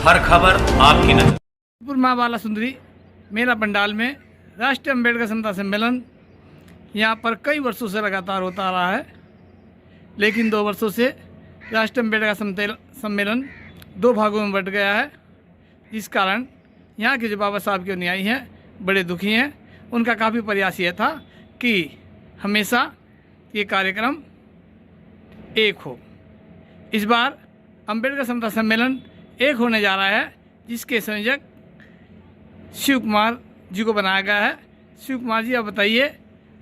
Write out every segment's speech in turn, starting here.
हर खबर आपकी नजर। जयपुर माँ बाला सुंदरी मेला पंडाल में राष्ट्रीय अम्बेडकर समता सम्मेलन यहाँ पर कई वर्षों से लगातार होता आ रहा है, लेकिन 2 वर्षों से राष्ट्रीय अम्बेडकर सम्मेलन 2 भागों में बंट गया है, जिस कारण यहाँ के जो बाबा साहब के अनुयायी हैं बड़े दुखी हैं। उनका काफ़ी प्रयास यह था कि हमेशा ये कार्यक्रम एक हो। इस बार अम्बेडकर समता सम्मेलन एक होने जा रहा है, जिसके संयोजक शिव कुमार जी को बनाया गया है। शिव कुमार जी, आप बताइए,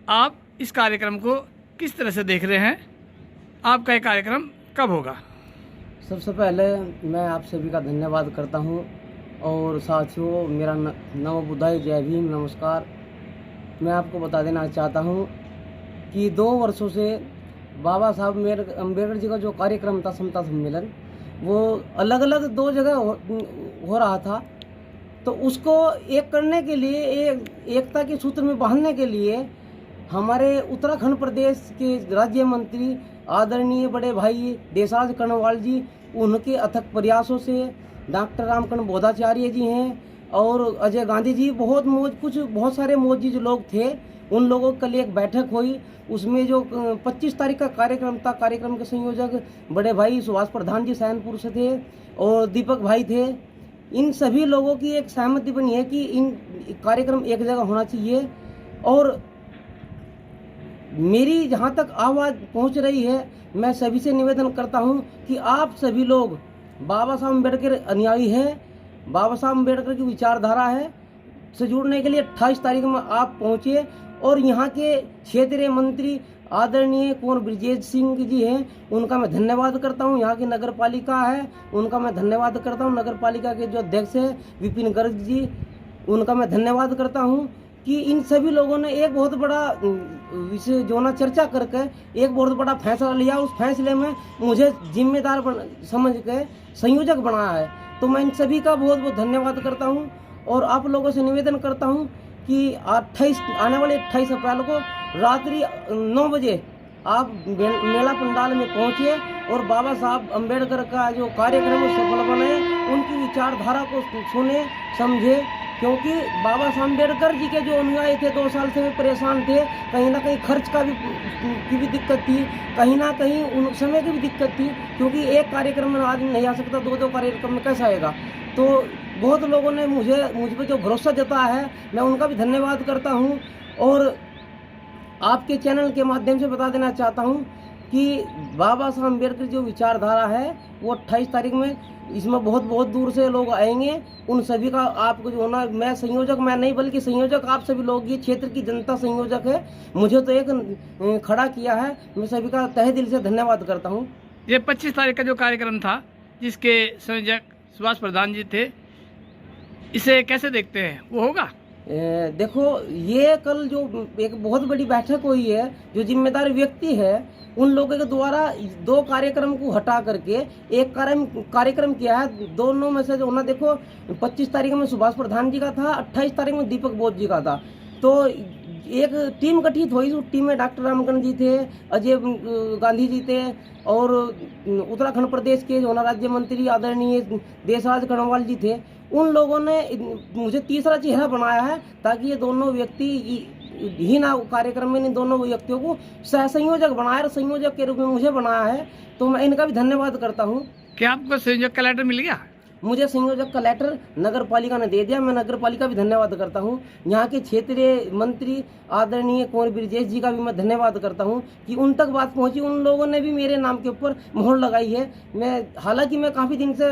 आप इस कार्यक्रम को किस तरह से देख रहे हैं? आपका ये कार्यक्रम कब होगा? सबसे पहले मैं आप सभी का धन्यवाद करता हूं और साथियों, मेरा नमो बुद्धाय, जय भीम, नमस्कार। मैं आपको बता देना चाहता हूं कि 2 वर्षों से बाबा साहब अम्बेडकर जी का जो कार्यक्रम था समता सम्मेलन, वो अलग अलग 2 जगह हो रहा था। तो उसको एक करने के लिए, एकता के सूत्र में बांधने के लिए हमारे उत्तराखंड प्रदेश के राज्य मंत्री आदरणीय बड़े भाई देशराज कर्णवाल जी, उनके अथक प्रयासों से डॉक्टर रामकर्ण बोधाचार्य जी हैं और अजय गांधी जी, बहुत सारे मोजी जो लोग थे, उन लोगों के लिए एक बैठक हुई। उसमें जो 25 तारीख का कार्यक्रम था, कार्यक्रम के संयोजक बड़े भाई सुभाष प्रधान जी सैनपुर से थे और दीपक भाई थे। इन सभी लोगों की एक सहमति बनी है कि इन कार्यक्रम एक जगह होना चाहिए। और मेरी जहाँ तक आवाज़ पहुँच रही है, मैं सभी से निवेदन करता हूँ कि आप सभी लोग बाबा साहब अम्बेडकर अनुयायी हैं, बाबा साहब अम्बेडकर की विचारधारा है, से जुड़ने के लिए 28 तारीख में आप पहुँचे। और यहाँ के क्षेत्रीय मंत्री आदरणीय कुंवर ब्रजेश सिंह जी हैं, उनका मैं धन्यवाद करता हूँ। यहाँ की नगर पालिका है, उनका मैं धन्यवाद करता हूँ। नगर पालिका के जो अध्यक्ष हैं विपिन गर्ग जी, उनका मैं धन्यवाद करता हूँ कि इन सभी लोगों ने एक बहुत बड़ा विषय जो ना चर्चा करके एक बहुत बड़ा फैसला लिया। उस फैसले में मुझे जिम्मेदार समझ के संयोजक बनाया है। तो मैं इन सभी का बहुत बहुत धन्यवाद करता हूँ और आप लोगों से निवेदन करता हूँ कि आने वाले 28 अप्रैल को रात्रि 9 बजे आप मेला पंडाल में पहुँचे और बाबा साहब अम्बेडकर का जो कार्यक्रम सफल बनाए, उनकी विचारधारा को सुने, समझे। क्योंकि बाबा साहब अम्बेडकर जी के जो अनुयायी थे, 2 साल से वे परेशान थे। कहीं ना कहीं खर्च की भी दिक्कत थी, कहीं ना कहीं उन समय की भी दिक्कत थी, क्योंकि एक कार्यक्रम में आदमी नहीं आ सकता, 2 कार्यक्रम में कैसे आएगा। तो बहुत लोगों ने मुझ पर जो भरोसा जताया है, मैं उनका भी धन्यवाद करता हूँ। और आपके चैनल के माध्यम से बता देना चाहता हूँ कि बाबा साहब अम्बेडकर जो विचारधारा है वो 28 तारीख में, इसमें बहुत दूर से लोग आएंगे। उन सभी का आपको जो होना, मैं संयोजक मैं नहीं बल्कि संयोजक आप सभी लोग, ये क्षेत्र की जनता संयोजक है। मुझे तो एक खड़ा किया है, मैं सभी का तहे दिल से धन्यवाद करता हूँ। ये 25 तारीख का जो कार्यक्रम था, जिसके संयोजक सुभाष प्रधान जी थे, इसे कैसे देखते हैं? वो होगा? देखो, ये कल जो एक बहुत बड़ी बैठक हुई है, जो जिम्मेदार व्यक्ति है, उन लोगों के द्वारा 2 कार्यक्रम को हटा करके एक कार्यक्रम किया है। दोनों में से जो ना, देखो 25 तारीख में सुभाष प्रधान जी का था, 28 तारीख में दीपक बोध जी का था। तो एक टीम गठित हुई। उस टीम में डॉक्टर रामकर्ण जी थे, अजय गांधी जी थे और उत्तराखंड प्रदेश के जो ना राज्य मंत्री आदरणीय देशराज कर्णवाल जी थे। उन लोगों ने मुझे तीसरा चेहरा बनाया है, ताकि ये दोनों व्यक्ति ही ना कार्यक्रम में इन दोनों व्यक्तियों को सह संयोजक बनाया, संयोजक के रूप में मुझे बनाया है। तो मैं इनका भी धन्यवाद करता हूँ। क्या आपको संयोजक का लेटर मिल गया? मुझे संयोजक का लेटर नगर पालिका ने दे दिया। मैं नगर पालिका भी धन्यवाद करता हूँ। यहाँ के क्षेत्रीय मंत्री आदरणीय कुंवर ब्रजेश जी का भी मैं धन्यवाद करता हूँ कि उन तक बात पहुँची। उन लोगों ने भी मेरे नाम के ऊपर मोहर लगाई है। हालांकि मैं काफ़ी दिन से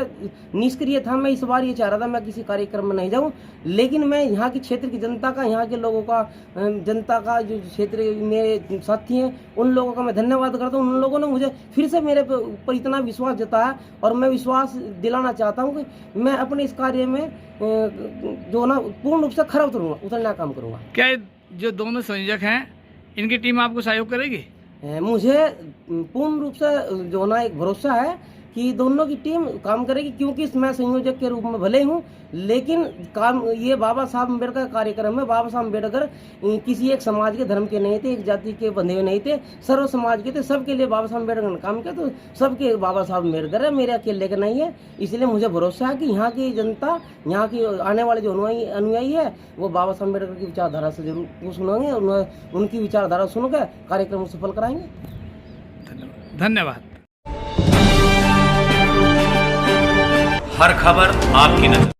निष्क्रिय था। मैं इस बार ये चाह रहा था मैं किसी कार्यक्रम में नहीं जाऊँ, लेकिन मैं यहाँ की क्षेत्र की जनता का, यहाँ के लोगों का, जनता का, जो क्षेत्र मेरे साथी हैं, उन लोगों का मैं धन्यवाद करता हूँ। उन लोगों ने मुझे फिर से मेरे ऊपर इतना विश्वास जताया और मैं विश्वास दिलाना चाहता हूँ कि मैं अपने इस कार्य में जो ना पूर्ण रूप से खरा उतरना काम करूँगा। क्या जो दोनों संयोजक हैं, इनकी टीम आपको सहयोग करेगी? मुझे पूर्ण रूप से जो ना एक भरोसा है कि दोनों की टीम काम करेगी, क्योंकि मैं संयोजक के रूप में भले हूँ, लेकिन काम ये बाबा साहब अम्बेडकर का कार्यक्रम में बाबा साहब अम्बेडकर किसी एक समाज के धर्म के नहीं थे, एक जाति के बंधे हुए नहीं थे, सर्व समाज के थे, सबके लिए बाबा साहब अम्बेडकर ने काम किया। तो सबके बाबा साहब अम्बेडकर है, मेरे अकेले का नहीं है। इसलिए मुझे भरोसा है कि यहाँ की जनता, यहाँ की आने वाले जो अनुयायी है, वो बाबा साहब अम्बेडकर की विचारधारा से जरूर सुनेंगे और उनकी विचारधारा सुनकर कार्यक्रम को सफल कराएंगे। धन्यवाद। हर खबर आपकी नजर।